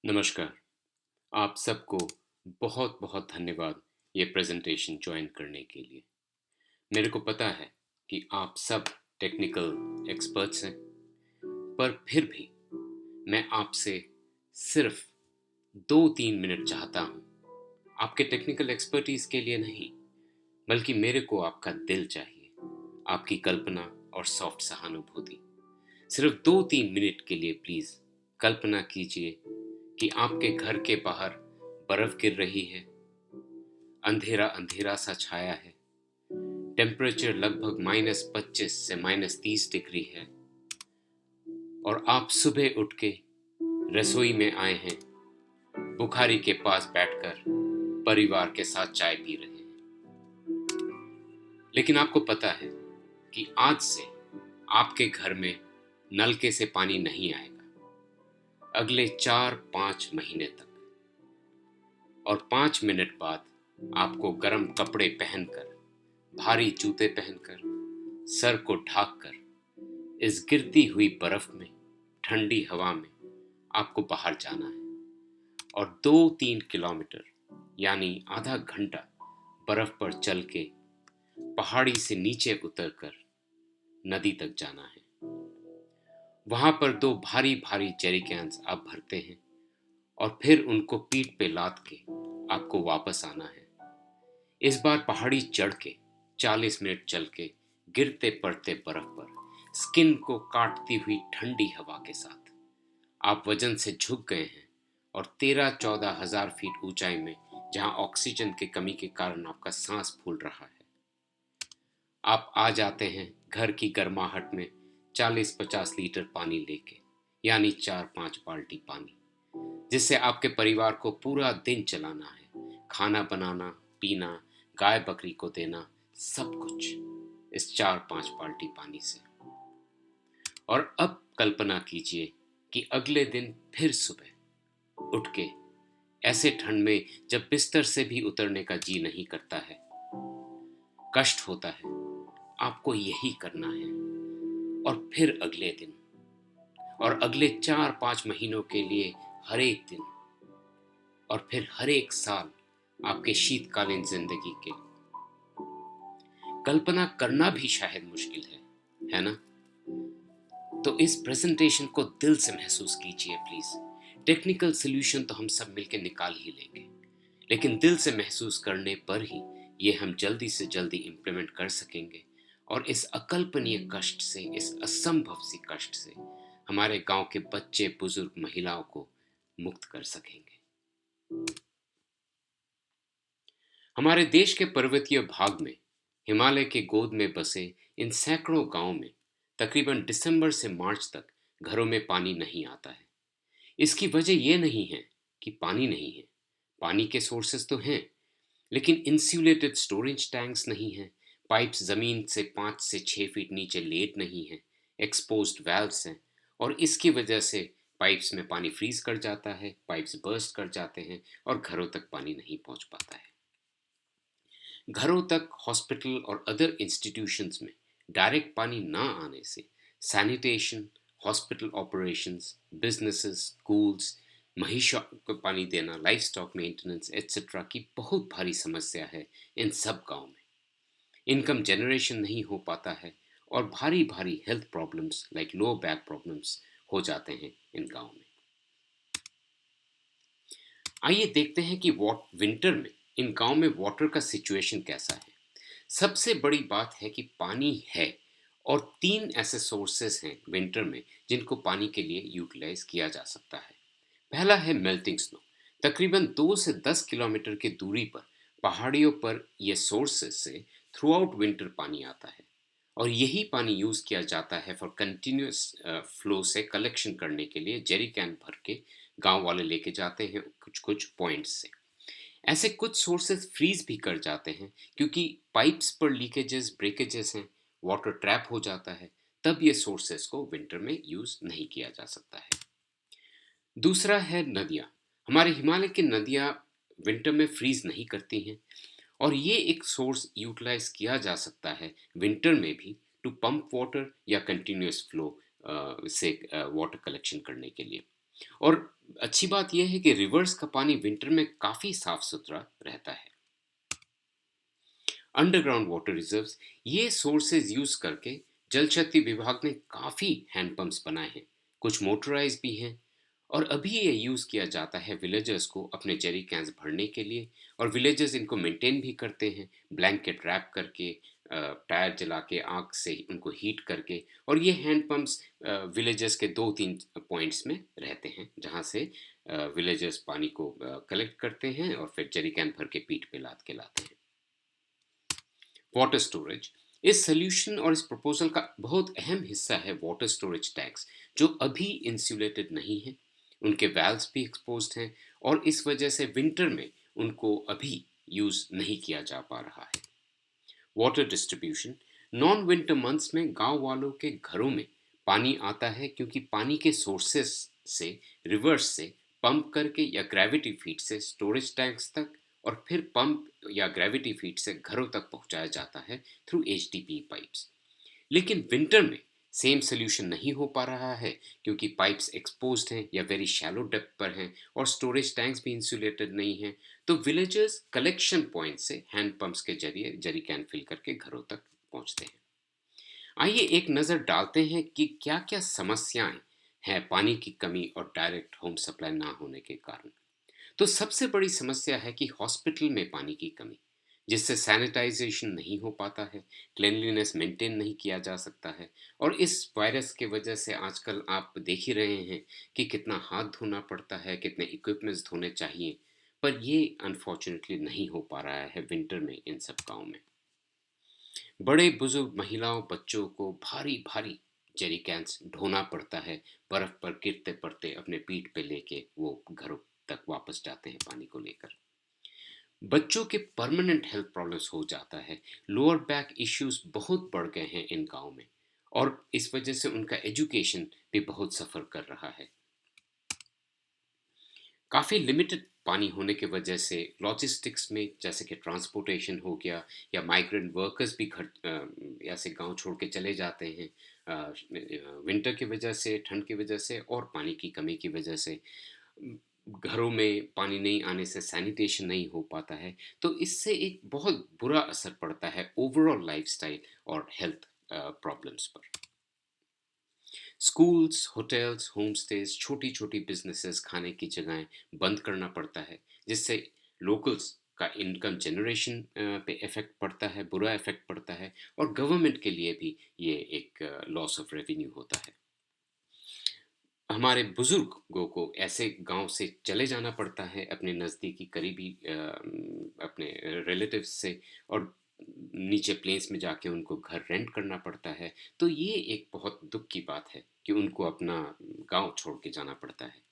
नमस्कार। आप सबको बहुत बहुत धन्यवाद ये प्रेजेंटेशन ज्वाइन करने के लिए। मेरे को पता है कि आप सब टेक्निकल एक्सपर्ट्स हैं, पर फिर भी मैं आपसे सिर्फ 2-3 मिनट चाहता हूँ। आपके टेक्निकल एक्सपर्टीज के लिए नहीं, बल्कि मेरे को आपका दिल चाहिए, आपकी कल्पना और सॉफ्ट सहानुभूति। सिर्फ 2-3 मिनट के लिए प्लीज कल्पना कीजिए कि आपके घर के बाहर बर्फ गिर रही है, अंधेरा अंधेरा सा छाया है, टेम्परेचर लगभग -25 से -30 डिग्री है, और आप सुबह उठ के रसोई में आए हैं, बुखारी के पास बैठकर परिवार के साथ चाय पी रहे हैं। लेकिन आपको पता है कि आज से आपके घर में नलके से पानी नहीं आएगा अगले 4-5 महीने तक, और 5 मिनट बाद आपको गर्म कपड़े पहनकर, भारी जूते पहनकर, सर को ढाककर इस गिरती हुई बर्फ में, ठंडी हवा में आपको बाहर जाना है और 2-3 किलोमीटर यानी आधा घंटा बर्फ पर चल के पहाड़ी से नीचे उतरकर नदी तक जाना है। वहां पर 2 भारी भारी जेरिकैंस आप भरते हैं और फिर उनको पीठ पे लाद के आपको वापस आना है। इस बार पहाड़ी चढ़ के 40 मिनट चल के गिरते पड़ते बर्फ पर, स्किन को काटती हुई ठंडी हवा के साथ आप वजन से झुक गए हैं और 13-14 हजार फीट ऊंचाई में, जहां ऑक्सीजन की कमी के कारण आपका सांस फूल रहा है, आप आ जाते हैं घर की गर्माहट में 40-50 लीटर पानी लेके, यानी 4-5 बाल्टी पानी, जिससे आपके परिवार को पूरा दिन चलाना है, खाना बनाना, पीना, गाय बकरी को देना, सब कुछ इस 4-5 बाल्टी पानी से। और अब कल्पना कीजिए कि अगले दिन फिर सुबह उठ के, ऐसे ठंड में जब बिस्तर से भी उतरने का जी नहीं करता है, कष्ट होता है, आपको यही करना है। और फिर अगले दिन और अगले 4-5 महीनों के लिए हर एक दिन, और फिर हर एक साल आपके शीतकालीन जिंदगी के। कल्पना करना भी शायद मुश्किल है ना? तो इस प्रेजेंटेशन को दिल से महसूस कीजिए प्लीज। टेक्निकल सॉल्यूशन तो हम सब मिलकर निकाल ही लेंगे, लेकिन दिल से महसूस करने पर ही ये हम जल्दी से जल्दी इंप्लीमेंट कर सकेंगे और इस अकल्पनीय कष्ट से, इस असंभव सी कष्ट से हमारे गांव के बच्चे, बुजुर्ग, महिलाओं को मुक्त कर सकेंगे। हमारे देश के पर्वतीय भाग में, हिमालय के गोद में बसे इन सैकड़ों गांवों में तकरीबन दिसंबर से मार्च तक घरों में पानी नहीं आता है। इसकी वजह यह नहीं है कि पानी नहीं है, पानी के सोर्सेस तो हैं, लेकिन इंसुलेटेड स्टोरेज टैंक्स नहीं हैं, पाइप्स जमीन से 5 से 6 फीट नीचे लेट नहीं हैं, एक्सपोज्ड वाल्व्स हैं, और इसकी वजह से पाइप्स में पानी फ्रीज कर जाता है, पाइप्स बर्स्ट कर जाते हैं और घरों तक पानी नहीं पहुंच पाता है। घरों तक, हॉस्पिटल और अदर इंस्टीट्यूशंस में डायरेक्ट पानी ना आने से sanitation, hospital operations, businesses, schools, महिषों को पानी देना, लाइफ स्टॉक मेंटेनेंस एट्सेट्रा की बहुत भारी समस्या है इन सब गांव में। इनकम जनरेशन नहीं हो पाता है और भारी भारी health problems like low back problems हो जाते हैं इन गांव में। आइए देखते हैं कि विंटर में इन गांव में वाटर का सिचुएशन कैसा है। सबसे बड़ी बात है कि पानी है, और 3 ऐसे सोर्सेस हैं विंटर में जिनको पानी के लिए यूटिलाइज किया जा सकता है। पहला है मेल्टिंग स्नो। तकरीबन 2 से 10 किलोमीटर की दूरी पर पहाड़ियों पर यह सोर्सेस से थ्रू आउट विंटर पानी आता है, और यही पानी यूज किया जाता है फॉर कंटिन्यूस फ्लो से कलेक्शन करने के लिए। जेरी कैन भर के गांव वाले लेके जाते हैं कुछ कुछ पॉइंट्स से। ऐसे कुछ सोर्सेस फ्रीज भी कर जाते हैं क्योंकि पाइप्स पर लीकेजेस, ब्रेकेजेस हैं, वाटर ट्रैप हो जाता है, तब ये सोर्सेस को विंटर में यूज नहीं किया जा सकता है। दूसरा है नदियाँ। हमारे हिमालय की नदियाँ विंटर में फ्रीज नहीं करती हैं, और ये एक सोर्स यूटिलाइज किया जा सकता है विंटर में भी, टू पंप वाटर या कंटिन्यूस फ्लो से वाटर कलेक्शन करने के लिए। और अच्छी बात यह है कि रिवर्स का पानी विंटर में काफ़ी साफ सुथरा रहता है। अंडरग्राउंड वाटर रिजर्व्स, ये सोर्सेज यूज करके जल शक्ति विभाग ने काफ़ी हैंडपंप्स बनाए हैं। कुछ मोटराइज भी हैं। और अभी ये यूज़ किया जाता है विलेजर्स को अपने जेरी कैंस भरने के लिए। और विलेजर्स इनको मेंटेन भी करते हैं, ब्लैंकेट रैप करके, टायर जला के, आग से उनको हीट करके। और ये हैंडपम्प्स विलेजर्स के 2-3 पॉइंट्स में रहते हैं, जहाँ से विलेजर्स पानी को कलेक्ट करते हैं और फिर जेरी कैन भर के पीठ पे लाद के लाते हैं। वाटर स्टोरेज, इस सोल्यूशन और इस प्रपोजल का बहुत अहम हिस्सा है वाटर स्टोरेज टैंक्स, जो अभी इंसुलेटेड नहीं है। उनके वैल्व्स भी एक्सपोज्ड हैं और इस वजह से विंटर में उनको अभी यूज़ नहीं किया जा पा रहा है। Water distribution, non winter months में गांव वालों के घरों में पानी आता है, क्योंकि पानी के सोर्सेस से, रिवर्स से पंप करके या ग्रेविटी फीड से स्टोरेज टैंक्स तक, और फिर पंप या ग्रेविटी फीड से घरों तक पहुंचाया जाता है थ्रू एचडीपी पाइप्स। लेकिन विंटर में सेम सोल्यूशन नहीं हो पा रहा है, क्योंकि पाइप्स एक्सपोज्ड हैं या वेरी शैलो डेप्थ पर हैं और स्टोरेज टैंक्स भी इंसुलेटेड नहीं हैं। तो विलेजर्स कलेक्शन पॉइंट से हैंड पंप्स के जरिए जरी कैन फिल करके घरों तक पहुंचते हैं। आइए एक नज़र डालते हैं कि क्या क्या समस्याएं हैं पानी की कमी और डायरेक्ट होम सप्लाई ना होने के कारण। तो सबसे बड़ी समस्या है कि हॉस्पिटल में पानी की कमी, जिससे सैनिटाइजेशन नहीं हो पाता है, क्लेanलीनेस मेंटेन नहीं किया जा सकता है। और इस वायरस के वजह से आजकल आप देख ही रहे हैं कि कितना हाथ धोना पड़ता है, कितने इक्विपमेंट्स धोने चाहिए। पर ये अनफॉर्चुनेटली नहीं हो पा रहा है विंटर में इन सब गाँव में। बड़े बुजुर्ग, महिलाओं, बच्चों को भारी भारी जेरी कैंस ढोना पड़ता है। बर्फ पर गिरते पड़ते अपने पीठ पे लेके वो घरों तक वापस जाते हैं पानी को लेकर। बच्चों के परमानेंट हेल्थ प्रॉब्लम्स हो जाता है। लोअर बैक इश्यूज बहुत बढ़ गए हैं इन गांव में, और इस वजह से उनका एजुकेशन भी बहुत सफ़र कर रहा है। काफ़ी लिमिटेड पानी होने की वजह से लॉजिस्टिक्स में, जैसे कि ट्रांसपोर्टेशन हो गया, या माइग्रेंट वर्कर्स भी घर ऐसे गांव छोड़ के चले जाते हैं विंटर की वजह से, ठंड की वजह से और पानी की कमी की वजह से। घरों में पानी नहीं आने से सैनिटेशन नहीं हो पाता है। तो इससे एक बहुत बुरा असर पड़ता है ओवरऑल लाइफस्टाइल और हेल्थ प्रॉब्लम्स पर। स्कूल्स, होटल्स, होम स्टेज, छोटी छोटी बिजनेसेस, खाने की जगहें बंद करना पड़ता है, जिससे लोकल्स का इनकम जनरेशन पे इफेक्ट पड़ता है, बुरा इफेक्ट पड़ता है। और गवर्नमेंट के लिए भी ये एक लॉस ऑफ रेवेन्यू होता है। हमारे बुजुर्गों को ऐसे गांव से चले जाना पड़ता है अपने नज़दीकी करीबी अपने रिलेटिव्स से, और नीचे प्लेन्स में जाके उनको घर रेंट करना पड़ता है। तो ये एक बहुत दुख की बात है कि उनको अपना गांव छोड़ के जाना पड़ता है।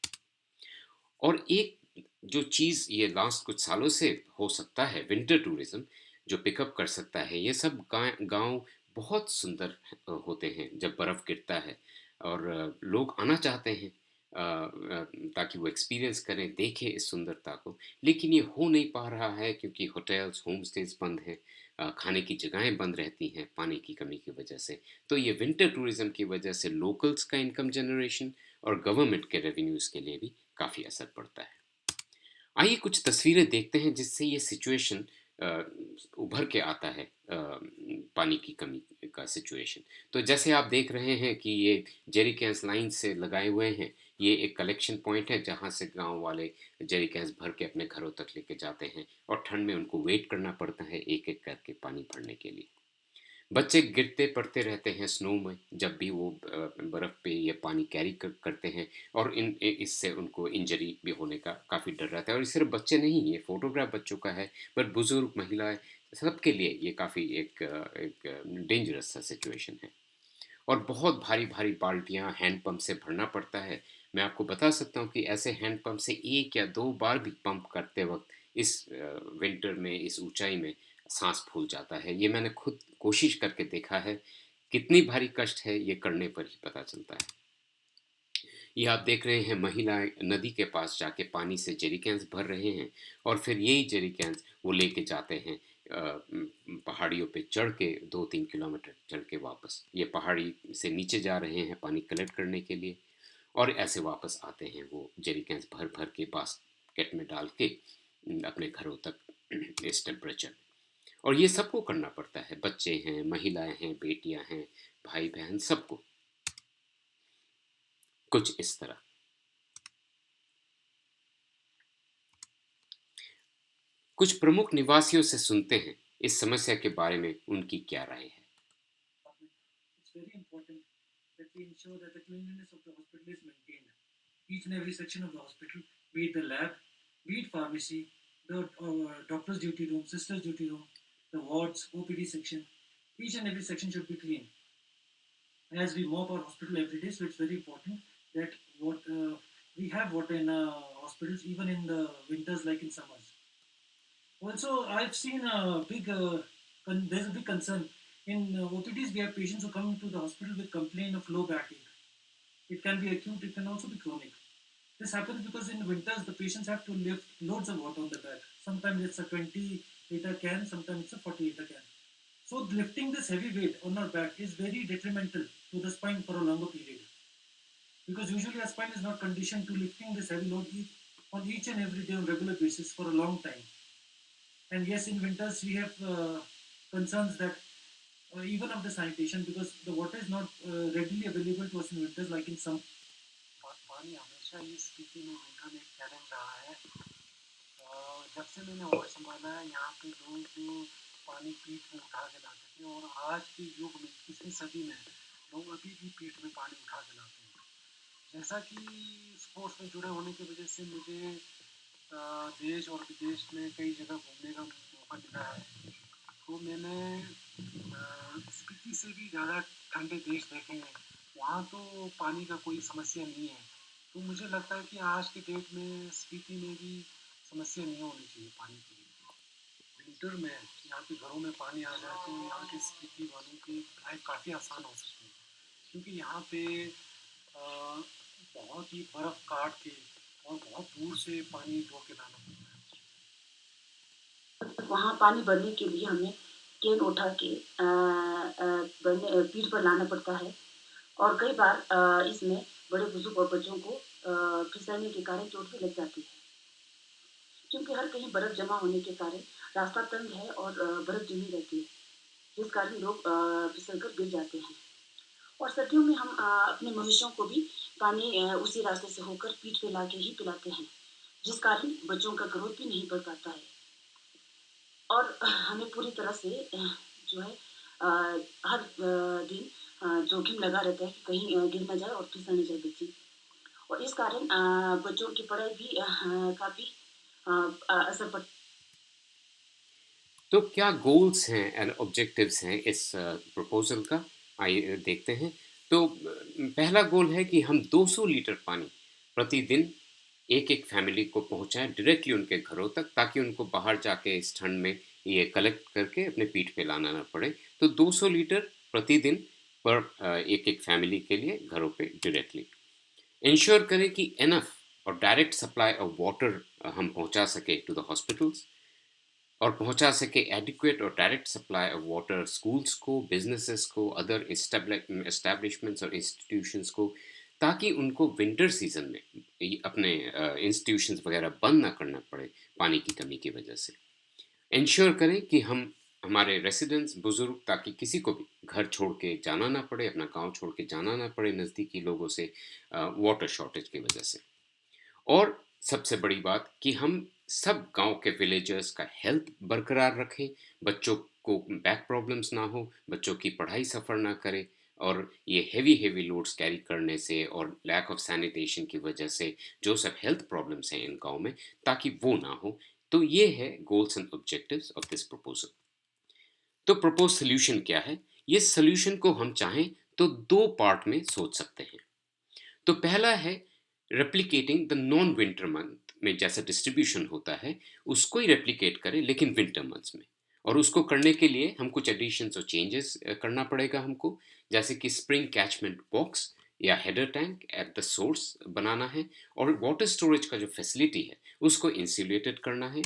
और एक जो चीज़ ये लास्ट कुछ सालों से हो सकता है, विंटर टूरिज्म जो पिकअप कर सकता है, ये सब गांव बहुत सुंदर होते हैं जब बर्फ़ गिरता है। और लोग आना चाहते हैं ताकि वो एक्सपीरियंस करें, देखें इस सुंदरता को। लेकिन ये हो नहीं पा रहा है क्योंकि होटल्स, होम स्टेज बंद हैं, खाने की जगहें बंद रहती हैं पानी की कमी की वजह से। तो ये विंटर टूरिज्म की वजह से लोकल्स का इनकम जनरेशन और गवर्नमेंट के रेवेन्यूज़ के लिए भी काफ़ी असर पड़ता है। आइए कुछ तस्वीरें देखते हैं जिससे ये सिचुएशन उभर के आता है, पानी की कमी का सिचुएशन। तो जैसे आप देख रहे हैं कि ये जेरी कैंस लाइन से लगाए हुए हैं। ये एक कलेक्शन पॉइंट है जहाँ से गांव वाले जेरी कैंस भर के अपने घरों तक लेके जाते हैं, और ठंड में उनको वेट करना पड़ता है एक एक करके पानी भरने के लिए। बच्चे गिरते पड़ते रहते हैं स्नो में जब भी वो बर्फ़ पे ये पानी कैरी करते हैं। और इससे उनको इंजरी भी होने का काफ़ी डर रहता है। और सिर्फ बच्चे नहीं, ये फोटोग्राफ बच्चों का है, पर बुजुर्ग, महिलाएं, सबके लिए ये काफ़ी एक डेंजरस सा सिचुएशन है। और बहुत भारी भारी बाल्टियाँ हैंड पंप से भरना पड़ता है। मैं आपको बता सकता हूँ कि ऐसे हैंड पंप से एक या दो बार भी पंप करते वक्त इस विंटर में, इस ऊंचाई में सांस फूल जाता है। ये मैंने खुद कोशिश करके देखा है। कितनी भारी कष्ट है ये करने पर ही पता चलता है। ये आप देख रहे हैं, महिलाएं नदी के पास जाके पानी से जेरिकेन्स भर रहे हैं, और फिर यही जेरिकेन्स वो लेके जाते हैं पहाड़ियों पे चढ़ के, 2-3 किलोमीटर चढ़ के वापस ये पहाड़ी से नीचे जा रहे हैं पानी कलेक्ट करने के लिए। और ऐसे वापस आते हैं वो जेरी कैंस भर भर के बास्केट में डाल के अपने घरों तक इस टेम्परेचर। और ये सबको करना पड़ता है, बच्चे हैं, महिलाएं हैं, बेटियां हैं, भाई बहन, सबको कुछ इस तरह। कुछ प्रमुख निवासियों से सुनते हैं इस समस्या के बारे में उनकी क्या राय है। It's very important that we ensure that the cleanliness of the hospital is maintained. Each and every section of the hospital, be it the lab, be it pharmacy, the doctor's duty room, sister's duty room, the wards, OPD section, each and every section should be clean. As we mop our hospital every day, so it's very important that what we have water in hospitals, even in the winters like in summers. Also, I've seen a big, there's a big concern. In OPDs, we have patients who come to the hospital with complaint of low backache. It can be acute, it can also be chronic. This happens because in winters, the patients have to lift loads of water on the back. Sometimes it's a 20-liter can, sometimes it's a 40-liter can. So lifting this heavy weight on our back is very detrimental to the spine for a longer period. Because usually our spine is not conditioned to lifting this heavy load on each and every day on regular basis for a long time. And yes, in winters we have concerns that even of the sanitation, because the water is not readily available to us in winters like in some. पानी हमेशा ही स्थिति में winter में एक challenge रहा है। जब से मैंने और संभाला है, यहाँ पे लोग पानी पीठ में उठा के लाते थे, और आज के युग में 21वीं सदी में लोग अभी भी पीठ में पानी उठा के लाते हैं। जैसा कि स्पोर्ट्स में जुड़े होने की वजह से मुझे देश और विदेश में कई जगह घूमने का मौका मिला है, तो मैंने स्पीति से भी ज़्यादा ठंडे देश देखे हैं। वहाँ तो पानी का कोई समस्या नहीं है। तो मुझे लगता है कि आज के डेट में स्पीति में भी समस्या नहीं होनी चाहिए पानी की। विंटर में यहाँ पे घरों में पानी आ जाए तो यहाँ के स्पीति वालों की लाइफ काफ़ी आसान हो सकती है, क्योंकि यहाँ पे बहुत ही बर्फ़ काट के और बहुत दूर से पानी ढो के लाना पड़ता है। वहाँ पानी भरने के लिए हमें कैन उठा के पीठ पर लाना पड़ता है, और कई बार इसमें बड़े बुजुर्ग और बच्चों को फिसलने के कारण चोट भी लग जाती है, क्योंकि हर कहीं बर्फ जमा होने के कारण रास्ता तंग है और बर्फ जमी रहती है, जिस कारण लोग फिसल कर गिर जाते हैं। और सर्दियों में हम अपने मवेशियों को भी पानी उसी रास्ते से होकर पीठ पे ला के ही पिलाते हैं, जिस कारण बच्चों का ग्रोथ भी नहीं बढ़ पाता है। और हमें पूरी तरह से जो है हर दिन जोखिम लगा रहता है कि कहीं गिर ना जाए और फिसल ना जाए बच्चे, और इस कारण बच्चों की पढ़ाई भी काफ़ी असर पड़। तो क्या गोल्स हैं एंड ऑब्जेक्टिव्स हैं इस प्रपोजल का, आइए देखते हैं। तो पहला गोल है कि हम 200 लीटर पानी प्रतिदिन एक एक फैमिली को पहुंचाएं डायरेक्टली उनके घरों तक, ताकि उनको बाहर जाके इस ठंड में ये कलेक्ट करके अपने पीठ पे लाना ना पड़े। तो 200 लीटर प्रतिदिन पर एक एक फैमिली के लिए घरों पे डायरेक्टली इंश्योर करें कि एनफ और डायरेक्ट सप्लाई ऑफ वाटर हम पहुंचा सके टू द हॉस्पिटल्स, और पहुंचा सके एडिक्वेट और direct supply of water schools को, बिजनेसेस को, अदर एस्टेब्लिशमेंट्स और इंस्टीट्यूशंस को, ताकि उनको विंटर सीजन में अपने इंस्टीट्यूशंस वगैरह बंद ना करना पड़े पानी की कमी की वजह से। इंश्योर करें कि हम हमारे रेसिडेंट्स बुजुर्ग, ताकि किसी को भी घर छोड़ के जाना ना पड़े, अपना गांव छोड़ के जाना ना पड़े नज़दीकी लोगों से वाटर शॉर्टेज की वजह से। और सबसे बड़ी बात कि हम सब गांव के विलेजर्स का हेल्थ बरकरार रखें, बच्चों को बैक प्रॉब्लम्स ना हो, बच्चों की पढ़ाई सफ़र ना करे, और ये हेवी हेवी लोड्स कैरी करने से और लैक ऑफ सैनिटेशन की वजह से जो सब हेल्थ प्रॉब्लम्स हैं इन गांव में, ताकि वो ना हो। तो ये है goals and objectives of this proposal. तो प्रपोज सोल्यूशन क्या है? ये सोल्यूशन को हम चाहें तो दो पार्ट में सोच सकते हैं। तो पहला है replicating the non winter month में जैसा डिस्ट्रीब्यूशन होता है उसको ही रेप्लिकेट करें, लेकिन विंटर मंथ्स में। और उसको करने के लिए हम कुछ एडिशंस और चेंजेस करना पड़ेगा हमको, जैसे कि स्प्रिंग कैचमेंट बॉक्स या header tank at the source बनाना है, और वाटर स्टोरेज का जो फैसिलिटी है उसको इंसुलेटेड करना है।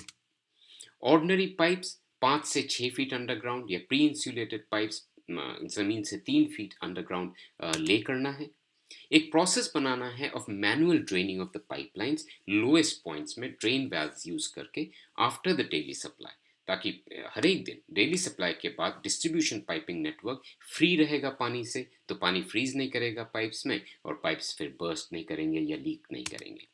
ऑर्डिनरी पाइप्स 5 से 6 फीट अंडरग्राउंड या प्री इंसुलेटेड पाइप्स ज़मीन से 3 फीट अंडरग्राउंड ले करना है। एक प्रोसेस बनाना है of manual draining of the pipelines lowest points में ड्रेन वैल्व्स यूज करके आफ्टर द डेली सप्लाई, ताकि हर एक दिन डेली सप्लाई के बाद डिस्ट्रीब्यूशन पाइपिंग नेटवर्क फ्री रहेगा पानी से, तो पानी फ्रीज नहीं करेगा पाइप्स में और पाइप्स फिर बर्स्ट नहीं करेंगे या लीक नहीं करेंगे।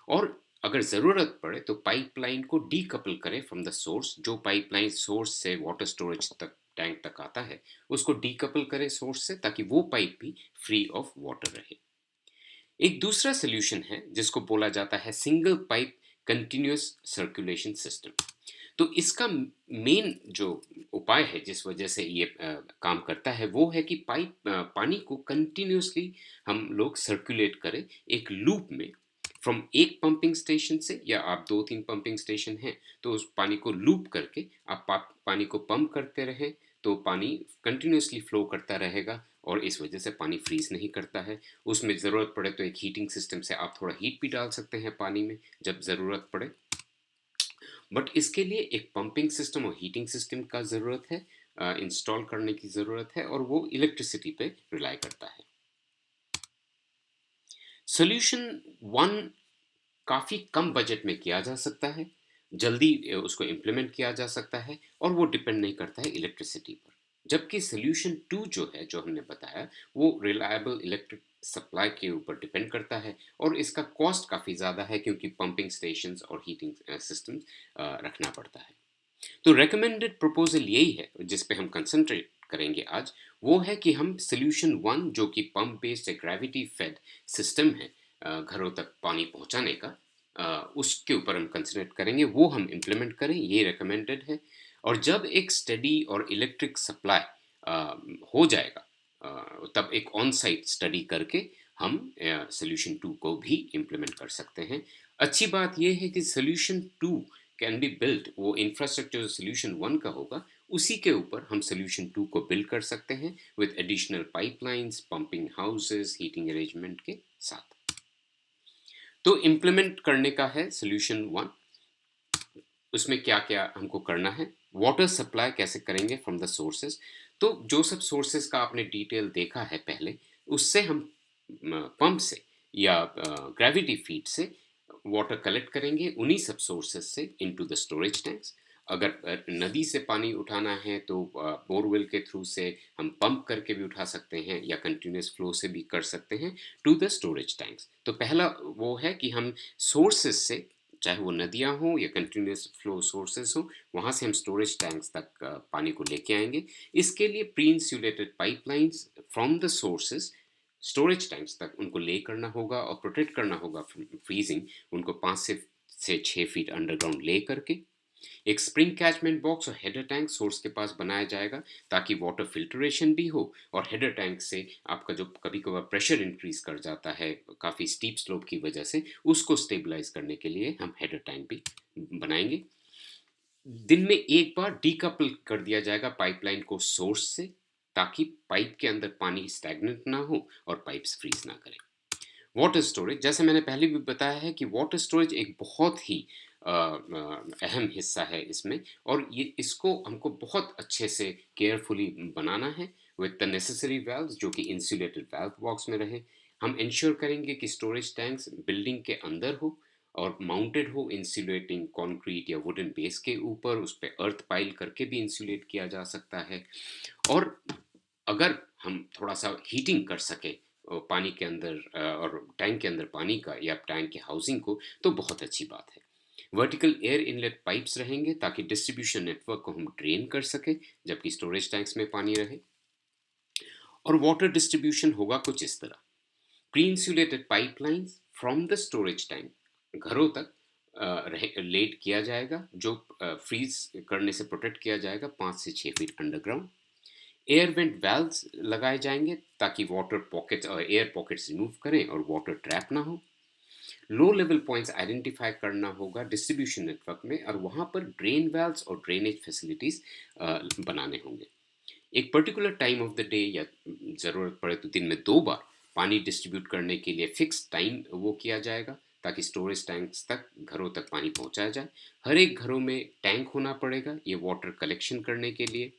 और अगर ज़रूरत पड़े तो पाइपलाइन को डीकपल करें फ्रॉम द सोर्स, जो पाइपलाइन सोर्स से वाटर स्टोरेज तक टैंक तक आता है उसको डीकपल करें सोर्स से, ताकि वो पाइप भी फ्री ऑफ वाटर रहे। एक दूसरा सोल्यूशन है जिसको बोला जाता है single pipe continuous circulation system. तो इसका मेन जो उपाय है जिस वजह से ये काम करता है वो है कि पानी को कंटिन्यूअसली हम लोग सर्कुलेट करें एक लूप में, फ्रॉम एक पंपिंग स्टेशन से, या आप दो तीन पंपिंग स्टेशन हैं तो उस पानी को लूप करके आप पानी को पंप करते रहें, तो पानी कंटिन्यूअसली फ्लो करता रहेगा और इस वजह से पानी फ्रीज नहीं करता है। उसमें ज़रूरत पड़े तो एक हीटिंग सिस्टम से आप थोड़ा हीट भी डाल सकते हैं पानी में जब ज़रूरत पड़े, बट इसके लिए एक पंपिंग सिस्टम और हीटिंग सिस्टम का ज़रूरत है, इंस्टॉल करने की ज़रूरत है, और वो इलेक्ट्रिसिटी पे रिलाई करता है। सोल्यूशन वन काफ़ी कम बजट में किया जा सकता है, जल्दी उसको इम्प्लीमेंट किया जा सकता है और वो डिपेंड नहीं करता है इलेक्ट्रिसिटी पर। जबकि सोल्यूशन टू जो है जो हमने बताया वो रिलायबल इलेक्ट्रिक सप्लाई के ऊपर डिपेंड करता है और इसका कॉस्ट काफ़ी ज़्यादा है क्योंकि पंपिंग स्टेशंस और हीटिंग सिस्टम रखना पड़ता है। तो रेकमेंडेड प्रपोजल यही है जिस पे हम कंसंट्रेट करेंगे आज, वो है कि हम सोल्यूशन वन जो कि pump based gravity fed system है घरों तक पानी पहुंचाने का, उसके ऊपर हम कंसंट्रेट करेंगे, वो हम इम्प्लीमेंट करें, ये रेकमेंडेड है। और जब एक स्टडी और इलेक्ट्रिक सप्लाई हो जाएगा तब एक ऑन साइट स्टडी करके हम सोल्यूशन टू को भी इम्प्लीमेंट कर सकते हैं। अच्छी बात यह है कि solution two can be built, वो इंफ्रास्ट्रक्चर जो सोल्यूशन वन का होगा उसी के ऊपर हम सोल्यूशन टू को बिल्ड कर सकते हैं with additional pipelines, pumping houses, heating arrangement के साथ। तो इम्प्लीमेंट करने का है सोल्यूशन वन, उसमें क्या क्या हमको करना है, वाटर सप्लाई कैसे करेंगे फ्रॉम द सोर्सेज। तो जो सब सोर्सेज का आपने डिटेल देखा है पहले, उससे हम पंप से या ग्रेविटी फीड से वाटर कलेक्ट करेंगे उन्हीं सब सोर्सेज से इनटू द स्टोरेज टैंक्स। अगर नदी से पानी उठाना है तो बोरवेल के थ्रू से हम पंप करके भी उठा सकते हैं या कंटिन्यूस फ्लो से भी कर सकते हैं टू द स्टोरेज टैंक्स। तो पहला वो है कि हम सोर्सेज से, चाहे वो नदियाँ हों या कंटिन्यूस फ्लो सोर्सेज हों, वहाँ से हम स्टोरेज टैंक्स तक पानी को लेके आएंगे। इसके लिए pre insulated pipelines from the sources storage tanks तक उनको ले करना होगा और प्रोटेक्ट करना होगा फ्रॉम फ्रीजिंग, उनको 5 से 6 फीट अंडरग्राउंड ले करके। एक स्प्रिंग कैचमेंट बॉक्स और हेडर टैंक सोर्स के पास बनाया जाएगा ताकि वाटर फिल्ट्रेशन भी हो, और हेडर टैंक से आपका जो कभी कभार प्रेशर इंक्रीज कर जाता है काफ़ी स्टीप स्लोप की वजह से, उसको स्टेबलाइज करने के लिए हम हेडर टैंक भी बनाएंगे। दिन में एक बार डीकपल कर दिया जाएगा पाइपलाइन को सोर्स से, ताकि पाइप के अंदर पानी स्टैग्नेंट ना हो और पाइप्स फ्रीज ना करें। वाटर स्टोरेज, जैसे मैंने पहले भी बताया है कि वाटर स्टोरेज एक बहुत ही अहम हिस्सा है इसमें, और ये इसको हमको बहुत अच्छे से केयरफुली बनाना है विद द नेसेसरी वाल्व्स जो कि इंसुलेटेड वाल्व बॉक्स में रहे। हम इंश्योर करेंगे कि स्टोरेज टैंक्स बिल्डिंग के अंदर हो और माउंटेड हो इंसुलेटिंग कंक्रीट या वुडन बेस के ऊपर, उस पर अर्थ पाइल करके भी इंसुलेट किया जा सकता है। और अगर हम थोड़ा सा हीटिंग कर सके पानी के अंदर और टैंक के अंदर पानी का या टैंक के हाउसिंग को, तो बहुत अच्छी बात है। वर्टिकल एयर इनलेट पाइप्स रहेंगे ताकि डिस्ट्रीब्यूशन नेटवर्क को हम ड्रेन कर सके जबकि स्टोरेज टैंक्स में पानी रहे। और वाटर डिस्ट्रीब्यूशन होगा कुछ इस तरह, pre insulated pipelines from the storage tank घरों तक लेट किया जाएगा, जो फ्रीज करने से प्रोटेक्ट किया जाएगा 5 से 6 feet underground. Air vent valves लगाए जाएंगे ताकि वाटर पॉकेट्स और एयर पॉकेट्स रिमूव करें और वाटर ट्रैप ना हो। लो लेवल पॉइंट्स आइडेंटिफाई करना होगा डिस्ट्रीब्यूशन नेटवर्क में और वहाँ पर ड्रेन वाल्व्स और ड्रेनेज फैसिलिटीज़ बनाने होंगे। एक particular time of the day या ज़रूरत पड़े तो दिन में 2 बार पानी डिस्ट्रीब्यूट करने के लिए फिक्स टाइम वो किया जाएगा ताकि स्टोरेज टैंक्स तक घरों तक पानी पहुंचाया जाए। हर एक घरों में टैंक होना पड़ेगा ये वाटर कलेक्शन करने के लिए,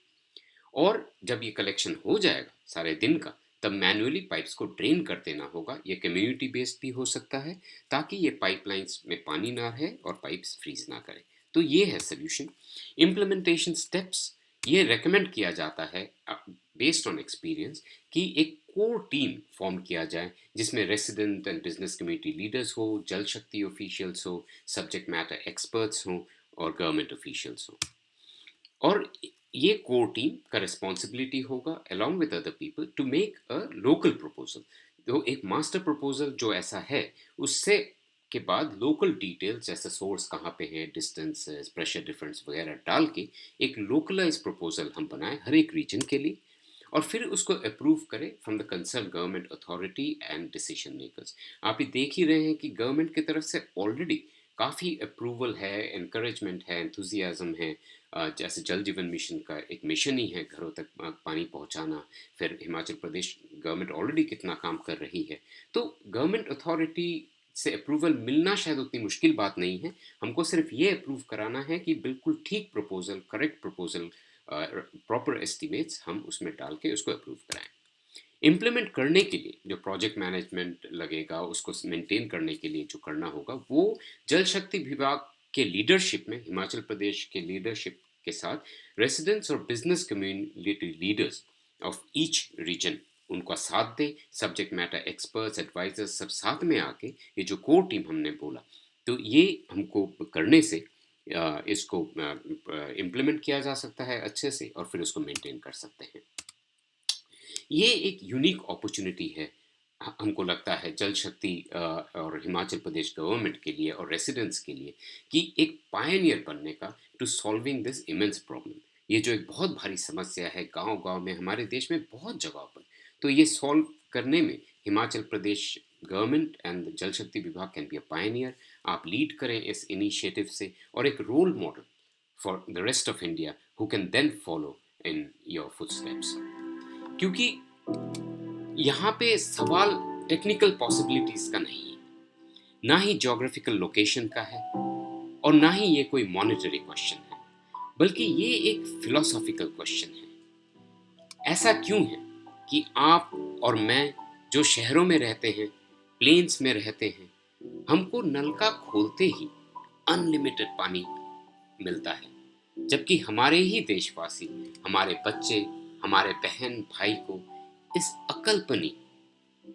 और जब ये कलेक्शन हो जाएगा सारे दिन का, तब मैन्युअली पाइप्स को ड्रेन कर देना होगा। ये कम्युनिटी बेस्ड भी हो सकता है ताकि ये पाइपलाइंस में पानी ना रहे और पाइप्स फ्रीज ना करें। तो ये है सोल्यूशन। इम्प्लीमेंटेशन स्टेप्स, ये रेकमेंड किया जाता है बेस्ड ऑन एक्सपीरियंस कि एक कोर टीम फॉर्म किया जाए जिसमें resident and business community leaders हो, जल शक्ति ऑफिशियल्स हो, सब्जेक्ट मैटर एक्सपर्ट्स हो और गवर्नमेंट ऑफिशियल्स हो। और ये कोर टीम का रिस्पॉन्सिबिलिटी होगा along with other people to make a local proposal. तो एक मास्टर प्रपोजल जो ऐसा है, उससे के बाद लोकल डिटेल्स जैसे सोर्स कहाँ पे है, डिस्टेंसेस, प्रेशर डिफरेंस वगैरह डाल के एक लोकलाइज प्रपोजल हम बनाएं हर एक रीजन के लिए, और फिर उसको अप्रूव करें from the concern government authority and decision makers. आप ये देख ही रहे हैं कि गवर्नमेंट की तरफ से ऑलरेडी काफ़ी अप्रूवल है, encouragement है, enthusiasm है। जैसे जल जीवन मिशन का एक मिशन ही है घरों तक पानी पहुंचाना। फिर हिमाचल प्रदेश गवर्नमेंट ऑलरेडी कितना काम कर रही है। तो गवर्नमेंट अथॉरिटी से अप्रूवल मिलना शायद उतनी मुश्किल बात नहीं है। हमको सिर्फ ये अप्रूव कराना है कि बिल्कुल ठीक proposal, correct proposal, proper estimates हम उसमें डाल के उसको अप्रूव कराएं। इम्प्लीमेंट करने के लिए जो प्रोजेक्ट मैनेजमेंट लगेगा, उसको मेंटेन करने के लिए जो करना होगा, वो जल शक्ति विभाग के लीडरशिप में, हिमाचल प्रदेश के लीडरशिप के साथ रेसिडेंट्स और business community leaders of each reason उनका साथ दे, सब्जेक्ट मैटर एक्सपर्ट्स, एडवाइजर्स सब साथ में आके ये जो कोर टीम हमने बोला, तो ये हमको करने से इसको इम्प्लीमेंट किया जा सकता है अच्छे से और फिर उसको मेंटेन कर सकते हैं। ये एक यूनिक अपॉर्चुनिटी है हमको लगता है जल शक्ति और हिमाचल प्रदेश गवर्नमेंट के लिए और रेसिडेंट्स के लिए कि एक पायनियर बनने का to solving this immense problem. ये जो एक बहुत भारी समस्या है गांव-गांव में हमारे देश में बहुत जगह पर, तो ये सॉल्व करने में Himachal Pradesh government and Jal Shakti Vibhag can be a pioneer. आप लीड करें इस इनिशिएटिव से और एक role model for the rest of India who can then follow in your footsteps. क्योंकि यहाँ पे सवाल टेक्निकल पॉसिबिलिटीज का नहीं है, ना ही ज्योग्राफिकल लोकेशन का है और ना ही ये कोई मॉनेटरी क्वेश्चन है, बल्कि ये एक फिलोसॉफिकल क्वेश्चन है। ऐसा क्यों है कि आप और मैं जो शहरों में रहते हैं, प्लेन्स में रहते हैं, हमको नल का खोलते ही अनलिमिटेड पानी मिलता है, जबकि हमारे ही देशवासी, हमारे बच्चे, हमारे बहन भाई को इस अकल्पनीय,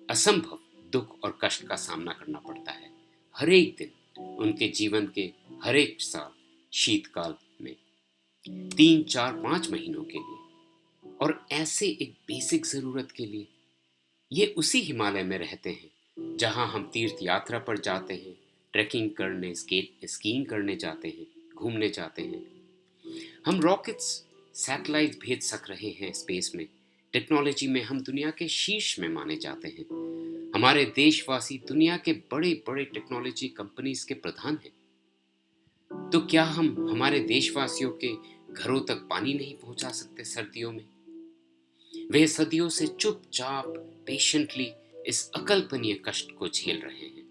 असंभव दुख और कष्ट का सामना करना पड़ता है हर एक दिन उनके जीवन के हर एक साल शीतकाल में 3 4 5 महीनों के लिए। और ऐसे एक बेसिक जरूरत के लिए ये उसी हिमालय में रहते हैं जहां हम तीर्थ यात्रा पर जाते हैं, ट्रैकिंग करने, स्कीइंग करने जाते हैं, घूमने जाते हैं। हम रॉकेट्स, सैटेलाइट भेज सक रहे हैं स्पेस में। टेक्नोलॉजी में हम दुनिया के शीर्ष में माने जाते हैं। हमारे देशवासी दुनिया के बड़े बड़े टेक्नोलॉजी कंपनीज के प्रधान हैं। तो क्या हम हमारे देशवासियों के घरों तक पानी नहीं पहुंचा सकते सर्दियों में? वे सदियों से चुपचाप पेशेंटली इस अकल्पनीय कष्ट को झेल रहे हैं।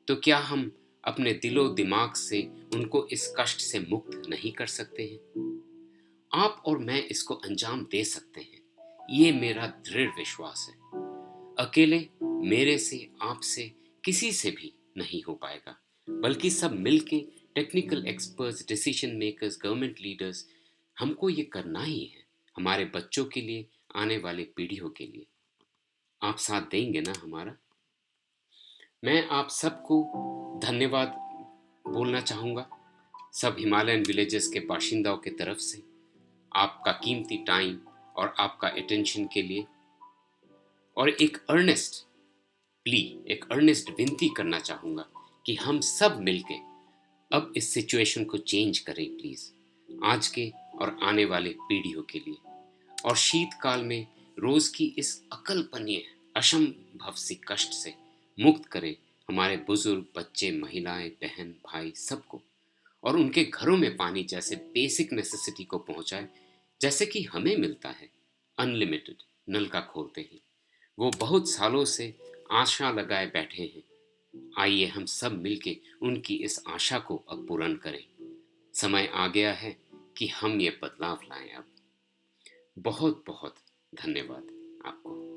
तो क्या हम अपने दिलो दिमाग से उनको इस कष्ट से मुक्त नहीं कर सकते हैं? आप और मैं इसको अंजाम दे सकते हैं, ये मेरा दृढ़ विश्वास है। अकेले मेरे से, आपसे, किसी से भी नहीं हो पाएगा, बल्कि सब मिलके, technical experts, decision makers, government leaders, हमको ये करना ही है हमारे बच्चों के लिए, आने वाले पीढ़ियों के लिए। आप साथ देंगे ना हमारा? मैं आप सबको धन्यवाद बोलना चाहूँगा, सब हिमालयन विलेजेस के बाशिंदाओं की तरफ से, आपका कीमती टाइम और आपका अटेंशन के लिए। और एक अर्नेस्ट प्ली, एक अर्नेस्ट विनती करना चाहूँगा कि हम सब मिलके अब इस सिचुएशन को चेंज करें प्लीज़, आज के और आने वाले पीढ़ियों के लिए। और शीतकाल में रोज़ की इस अकल्पनीय, असंभव सी कष्ट से मुक्त करें हमारे बुजुर्ग, बच्चे, महिलाएं, बहन, भाई सबको, और उनके घरों में पानी जैसे बेसिक नेसेसिटी को पहुंचाए जैसे कि हमें मिलता है अनलिमिटेड नल का खोलते ही। वो बहुत सालों से आशा लगाए बैठे हैं। आइए हम सब मिलके उनकी इस आशा को अब पूर्ण करें। समय आ गया है कि हम ये बदलाव लाएं अब। बहुत बहुत धन्यवाद आपको।